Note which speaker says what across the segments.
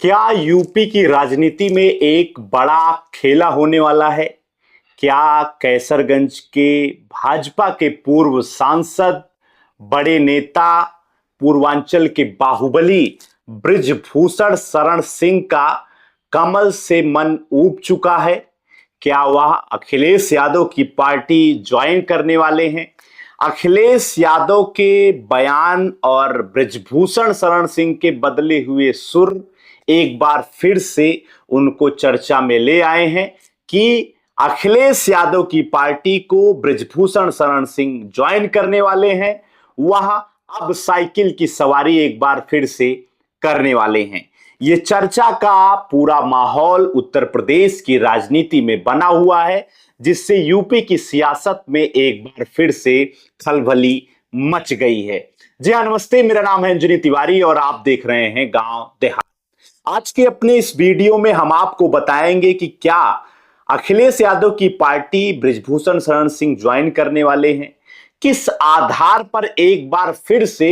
Speaker 1: क्या यूपी की राजनीति में एक बड़ा खेला होने वाला है? क्या कैसरगंज के भाजपा के पूर्व सांसद, बड़े नेता, पूर्वांचल के बाहुबली बृजभूषण शरण सिंह का कमल से मन ऊब चुका है? क्या वह अखिलेश यादव की पार्टी ज्वाइन करने वाले हैं? अखिलेश यादव के बयान और बृजभूषण शरण सिंह के बदले हुए सुर एक बार फिर से उनको चर्चा में ले आए हैं कि अखिलेश यादव की पार्टी को बृजभूषण शरण सिंह ज्वाइन करने वाले हैं। वह अब साइकिल की सवारी एक बार फिर से करने वाले हैं। ये चर्चा का पूरा माहौल उत्तर प्रदेश की राजनीति में बना हुआ है, जिससे यूपी की सियासत में एक बार फिर से खलबली मच गई है। जी हाँ, नमस्ते, मेरा नाम है अंजनी तिवारी और आप देख रहे हैं गांव देहात। आज के अपने इस वीडियो में हम आपको बताएंगे कि क्या अखिलेश यादव की पार्टी बृजभूषण शरण सिंह ज्वाइन करने वाले हैं, किस आधार पर एक बार फिर से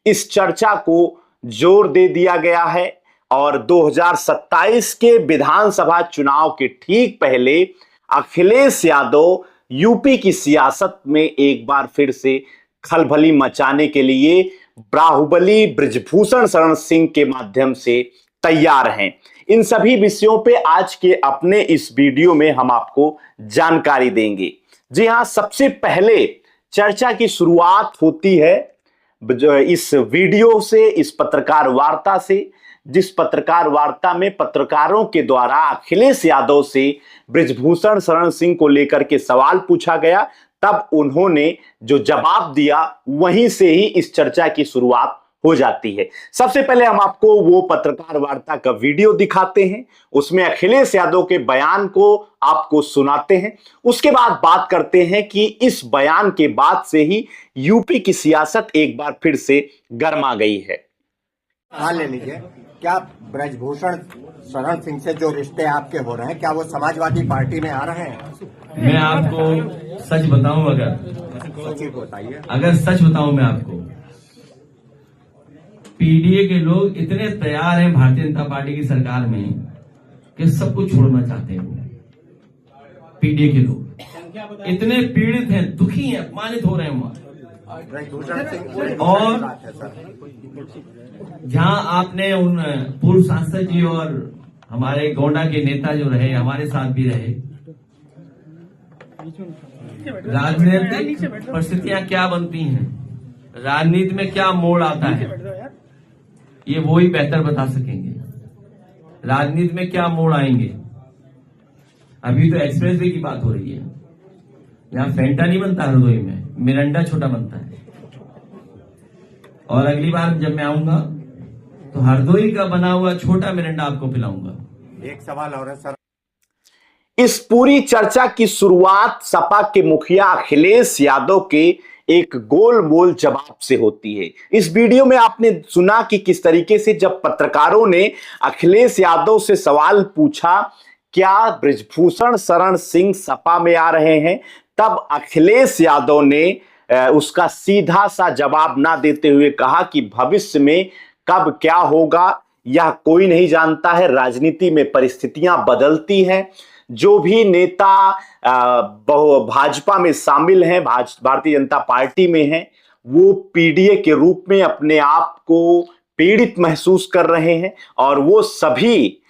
Speaker 1: इस चर्चा को जोर दे दिया गया है, और 2027 के विधानसभा चुनाव के ठीक पहले अखिलेश यादव यूपी की सियासत में एक बार फिर से खलबली मचाने के लिए बाहुबली बृजभूषण शरण सिंह के माध्यम से तैयार हैं। इन सभी विषयों पे आज के अपने इस वीडियो में हम आपको जानकारी देंगे। जी हां, सबसे पहले चर्चा की शुरुआत होती है इस वीडियो से, इस पत्रकार वार्ता से, जिस पत्रकार वार्ता में पत्रकारों के द्वारा अखिलेश यादव से बृजभूषण शरण सिंह को लेकर के सवाल पूछा गया। तब उन्होंने जो जवाब दिया वहीं से ही इस चर्चा की शुरुआत हो जाती है। सबसे पहले हम आपको वो पत्रकार वार्ता का वीडियो दिखाते हैं, उसमें अखिलेश यादव के बयान को आपको सुनाते हैं। उसके बाद बात करते हैं कि इस बयान के बाद से ही यूपी की सियासत एक बार फिर से गर्मा गई है।
Speaker 2: हाँ, ले लीजिए। क्या बृजभूषण शरण सिंह से जो रिश्ते आपके हो रहे हैं, क्या वो समाजवादी पार्टी में आ रहे हैं?
Speaker 3: मैं आपको सच बताऊं, अगर सच बताऊं मैं आपको, पीडीए के लोग इतने तैयार हैं भारतीय जनता पार्टी की सरकार में कि सब कुछ छोड़ना चाहते हैं। वो पीडीए के लोग इतने पीड़ित हैं, दुखी हैं, अपमानित हो रहे हैं वहां। और जहां आपने उन पूर्व सांसद जी और हमारे गोंडा के नेता जो रहे, हमारे साथ भी रहे, राजनीतिक परिस्थितियां क्या बनती हैं, राजनीति में क्या मोड़ आता है, ये वो ही बेहतर बता सकेंगे। राजनीति में क्या मोड़ आएंगे। अभी तो एक्सप्रेसवे की बात हो रही है, यहाँ फेंटा नहीं बनता हरदोई में, मिरंडा छोटा बनता है। और अगली बार जब मैं आऊंगा तो हरदोई का बना हुआ छोटा मिरंडा आपको पिलाऊंगा।
Speaker 2: एक सवाल और है सर।
Speaker 1: इस पूरी चर्चा की शुरुआत सपा के मुखिया अखिलेश यादव के एक गोल मोल जवाब से होती है। इस वीडियो में आपने सुना कि किस तरीके से जब पत्रकारों ने अखिलेश यादव से सवाल पूछा क्या बृजभूषण शरण सिंह सपा में आ रहे हैं, तब अखिलेश यादव ने उसका सीधा सा जवाब ना देते हुए कहा कि भविष्य में कब क्या होगा यह कोई नहीं जानता है, राजनीति में परिस्थितियां बदलती हैं। जो भी नेता भाजपा में शामिल हैं, भारतीय जनता पार्टी में हैं, वो पीडीए के रूप में अपने आप को पीड़ित महसूस कर रहे हैं और वो सभी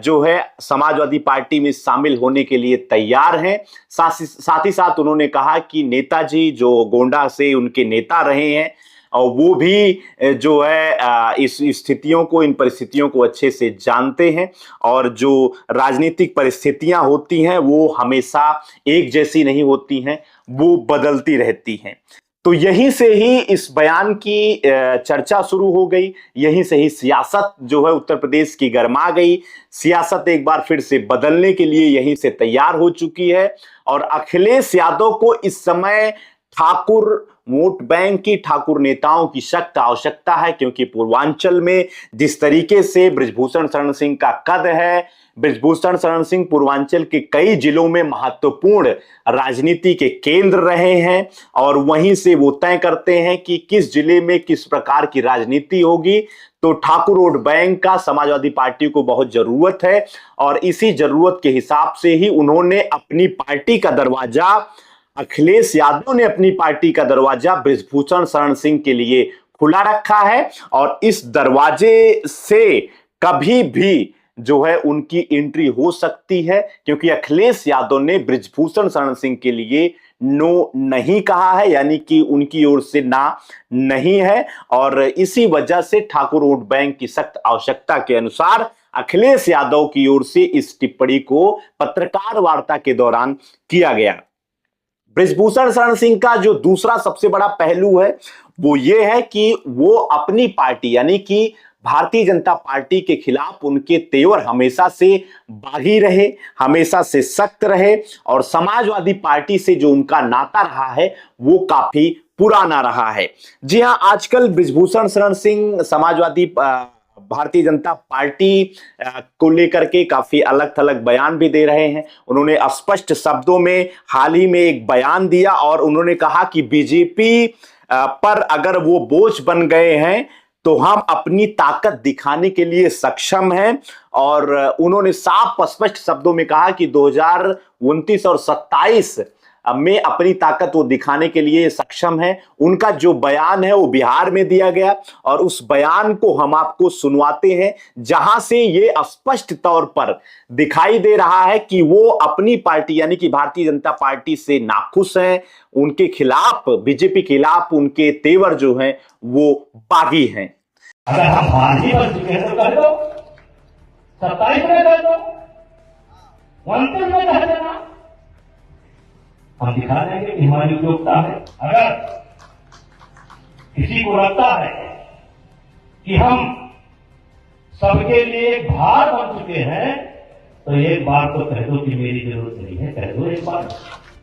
Speaker 1: जो है समाजवादी पार्टी में शामिल होने के लिए तैयार हैं। साथ ही साथ उन्होंने कहा कि नेताजी जो गोंडा से उनके नेता रहे हैं और वो भी जो है इस स्थितियों को, इन परिस्थितियों को अच्छे से जानते हैं, और जो राजनीतिक परिस्थितियां होती हैं वो हमेशा एक जैसी नहीं होती हैं, वो बदलती रहती हैं। तो यहीं से ही इस बयान की चर्चा शुरू हो गई, यहीं से ही सियासत जो है उत्तर प्रदेश की गर्मा गई। सियासत एक बार फिर से बदलने के लिए यहीं से तैयार हो चुकी है और अखिलेश यादव को इस समय ठाकुर वोट बैंक की, ठाकुर नेताओं की सख्त आवश्यकता है, क्योंकि पूर्वांचल में जिस तरीके से बृजभूषण शरण सिंह का कद है, बृजभूषण शरण सिंह पूर्वांचल के कई जिलों में महत्वपूर्ण राजनीति के केंद्र रहे हैं और वहीं से वो तय करते हैं कि किस जिले में किस प्रकार की राजनीति होगी। तो ठाकुर वोट बैंक का समाजवादी पार्टी को बहुत जरूरत है और इसी जरूरत के हिसाब से ही उन्होंने अपनी पार्टी का दरवाजा, अखिलेश यादव ने अपनी पार्टी का दरवाजा बृजभूषण शरण सिंह के लिए खुला रखा है और इस दरवाजे से कभी भी जो है उनकी एंट्री हो सकती है, क्योंकि अखिलेश यादव ने बृजभूषण शरण सिंह के लिए नो नहीं कहा है, यानी कि उनकी ओर से ना नहीं है। और इसी वजह से ठाकुर वोट बैंक की सख्त आवश्यकता के अनुसार अखिलेश यादव की ओर से इस टिप्पणी को पत्रकार वार्ता के दौरान किया गया। बृजभूषण शरण सिंह का जो दूसरा सबसे बड़ा पहलू है वो ये है कि वो अपनी पार्टी यानी कि भारतीय जनता पार्टी के खिलाफ उनके तेवर हमेशा से बागी रहे, हमेशा से सख्त रहे और समाजवादी पार्टी से जो उनका नाता रहा है वो काफी पुराना रहा है। जी हां, आजकल बृजभूषण शरण सिंह समाजवादी भारतीय जनता पार्टी को लेकर के काफी अलग थलग बयान भी दे रहे हैं। उन्होंने स्पष्ट शब्दों में हाल ही में एक बयान दिया और उन्होंने कहा कि बीजेपी पर अगर वो बोझ बन गए हैं तो हम अपनी ताकत दिखाने के लिए सक्षम हैं। और उन्होंने साफ स्पष्ट शब्दों में कहा कि 2029 और 27 में अपनी ताकत वो दिखाने के लिए सक्षम है। उनका जो बयान है वो बिहार में दिया गया और उस बयान को हम आपको सुनवाते हैं, जहां से ये स्पष्ट तौर पर दिखाई दे रहा है कि वो अपनी पार्टी यानी कि भारतीय जनता पार्टी से नाखुश हैं। उनके खिलाफ, बीजेपी के खिलाफ उनके तेवर जो हैं वो बागी हैं।
Speaker 4: अगर हम बागी बन चुके हैं तो कर दो, 27 में कर दो, 29 में कर देना, हम दिखा देंगे कि हमारी योग्यता है। अगर किसी को लगता है कि हम सबके लिए एक भार बन चुके हैं तो एक बार तो कह दो कि मेरी जरूरत नहीं है, कह दो एक बार।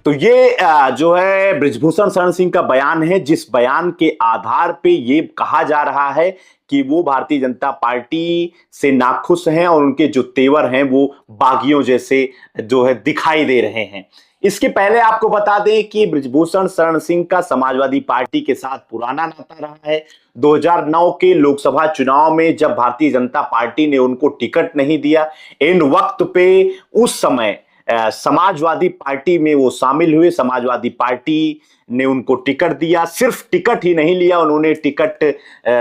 Speaker 1: तो ये जो है बृजभूषण शरण सिंह का बयान है, जिस बयान के आधार पे ये कहा जा रहा है कि वो भारतीय जनता पार्टी से नाखुश हैं और उनके जो तेवर हैं वो बागियों जैसे जो है दिखाई दे रहे हैं। इसके पहले आपको बता दें कि बृजभूषण शरण सिंह का समाजवादी पार्टी के साथ पुराना नाता रहा है। 2009 के लोकसभा चुनाव में जब भारतीय जनता पार्टी ने उनको टिकट नहीं दिया, इन वक्त पे उस समय समाजवादी पार्टी में वो शामिल हुए। समाजवादी पार्टी ने उनको टिकट दिया, सिर्फ टिकट ही नहीं लिया, उन्होंने टिकट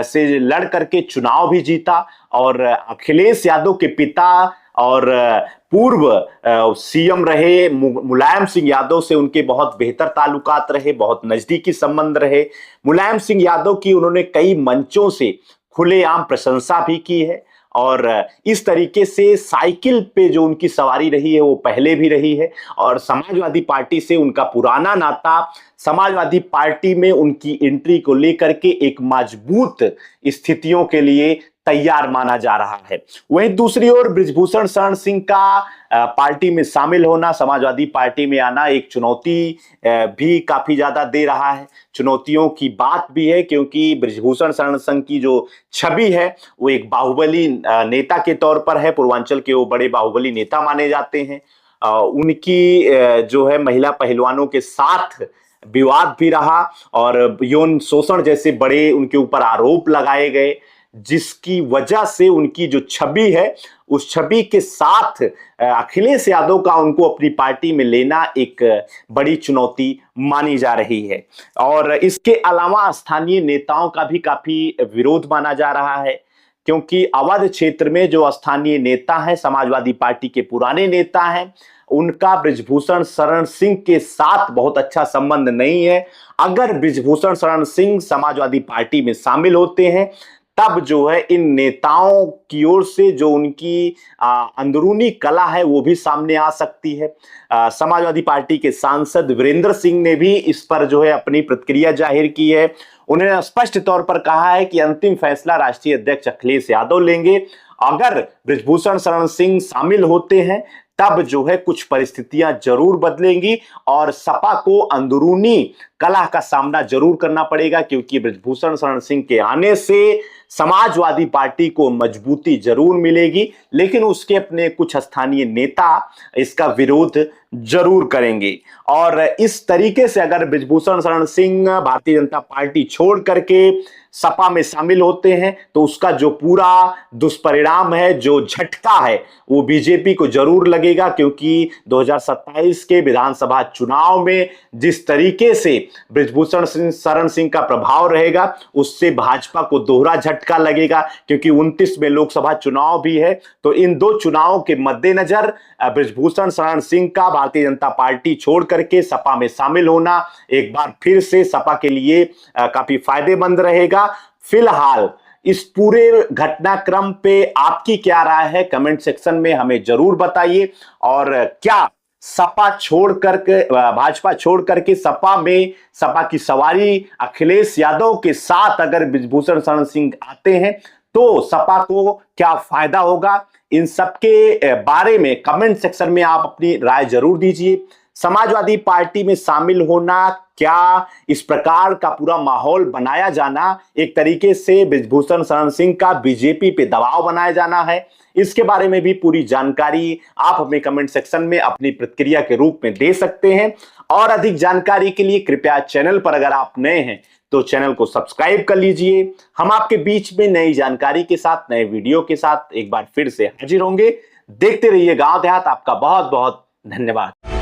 Speaker 1: से लड़ करके चुनाव भी जीता और अखिलेश यादव के पिता और पूर्व सीएम रहे मुलायम सिंह यादव से उनके बहुत बेहतर ताल्लुकात रहे, बहुत नजदीकी संबंध रहे। मुलायम सिंह यादव की उन्होंने कई मंचों से खुलेआम प्रशंसा भी की है और इस तरीके से साइकिल पे जो उनकी सवारी रही है वो पहले भी रही है और समाजवादी पार्टी से उनका पुराना नाता समाजवादी पार्टी में उनकी एंट्री को लेकर के एक मजबूत स्थितियों के लिए तैयार माना जा रहा है। वहीं दूसरी ओर बृजभूषण शरण सिंह का पार्टी में शामिल होना, समाजवादी पार्टी में आना एक चुनौती भी काफी ज्यादा दे रहा है। चुनौतियों की बात भी है क्योंकि बृजभूषण शरण सिंह की जो छवि है वो एक बाहुबली नेता के तौर पर है। पूर्वांचल के वो बड़े बाहुबली नेता माने जाते हैं। उनकी जो है महिला पहलवानों के साथ विवाद भी रहा और यौन शोषण जैसे बड़े उनके ऊपर आरोप लगाए गए, जिसकी वजह से उनकी जो छवि है उस छवि के साथ अखिलेश यादव का उनको अपनी पार्टी में लेना एक बड़ी चुनौती मानी जा रही है। और इसके अलावा स्थानीय नेताओं का भी काफी विरोध माना जा रहा है क्योंकि अवध क्षेत्र में जो स्थानीय नेता हैं, समाजवादी पार्टी के पुराने नेता हैं, उनका बृजभूषण शरण सिंह के साथ बहुत अच्छा संबंध नहीं है। अगर बृजभूषण शरण सिंह समाजवादी पार्टी में शामिल होते हैं तब जो है इन नेताओं की ओर से जो उनकी अंदरूनी कला है वो भी सामने आ सकती है। समाजवादी पार्टी के सांसद वीरेंद्र सिंह ने भी इस पर जो है अपनी प्रतिक्रिया जाहिर की है। उन्होंने स्पष्ट तौर पर कहा है कि अंतिम फैसला राष्ट्रीय अध्यक्ष अखिलेश यादव लेंगे। अगर बृजभूषण शरण सिंह शामिल होते हैं तब जो है कुछ परिस्थितियां जरूर बदलेंगी और सपा को अंदरूनी कलह का सामना जरूर करना पड़ेगा क्योंकि बृजभूषण शरण सिंह के आने से समाजवादी पार्टी को मजबूती जरूर मिलेगी, लेकिन उसके अपने कुछ स्थानीय नेता इसका विरोध जरूर करेंगे। और इस तरीके से अगर बृजभूषण शरण सिंह भारतीय जनता पार्टी छोड़ करके सपा में शामिल होते हैं तो उसका जो पूरा दुष्परिणाम है, जो झटका है, वो बीजेपी को जरूर लगेगा, क्योंकि 2027 के विधानसभा चुनाव में जिस तरीके से बृजभूषण शरण सिंह का प्रभाव रहेगा उससे भाजपा को दोहरा झटका लगेगा, क्योंकि 29 में लोकसभा चुनाव भी है। तो इन दो चुनावों के मद्देनजर बृजभूषण शरण सिंह का भारतीय जनता पार्टी छोड़ करके सपा में शामिल होना एक बार फिर से सपा के लिए काफी फायदेमंद रहेगा। फिलहाल इस पूरे घटनाक्रम पे आपकी क्या राय है, कमेंट सेक्शन में हमें जरूर बताइए। और क्या सपा छोड़ करके, भाजपा छोड़ करके सपा में सपा की सवारी अखिलेश यादव के साथ अगर बृजभूषण शरण सिंह आते हैं तो सपा को क्या फायदा होगा, इन सब के बारे में कमेंट सेक्शन में आप अपनी राय जरूर दीजिए। समाजवादी पार्टी में शामिल होना, क्या इस प्रकार का पूरा माहौल बनाया जाना एक तरीके से बृजभूषण शरण सिंह का बीजेपी पे दबाव बनाया जाना है, इसके बारे में भी पूरी जानकारी आप हमें कमेंट सेक्शन में अपनी प्रतिक्रिया के रूप में दे सकते हैं। और अधिक जानकारी के लिए कृपया चैनल पर अगर आप नए हैं तो चैनल को सब्सक्राइब कर लीजिए। हम आपके बीच में नई जानकारी के साथ, नए वीडियो के साथ एक बार फिर से हाजिर होंगे। देखते रहिए गांव देहात। आपका बहुत बहुत धन्यवाद।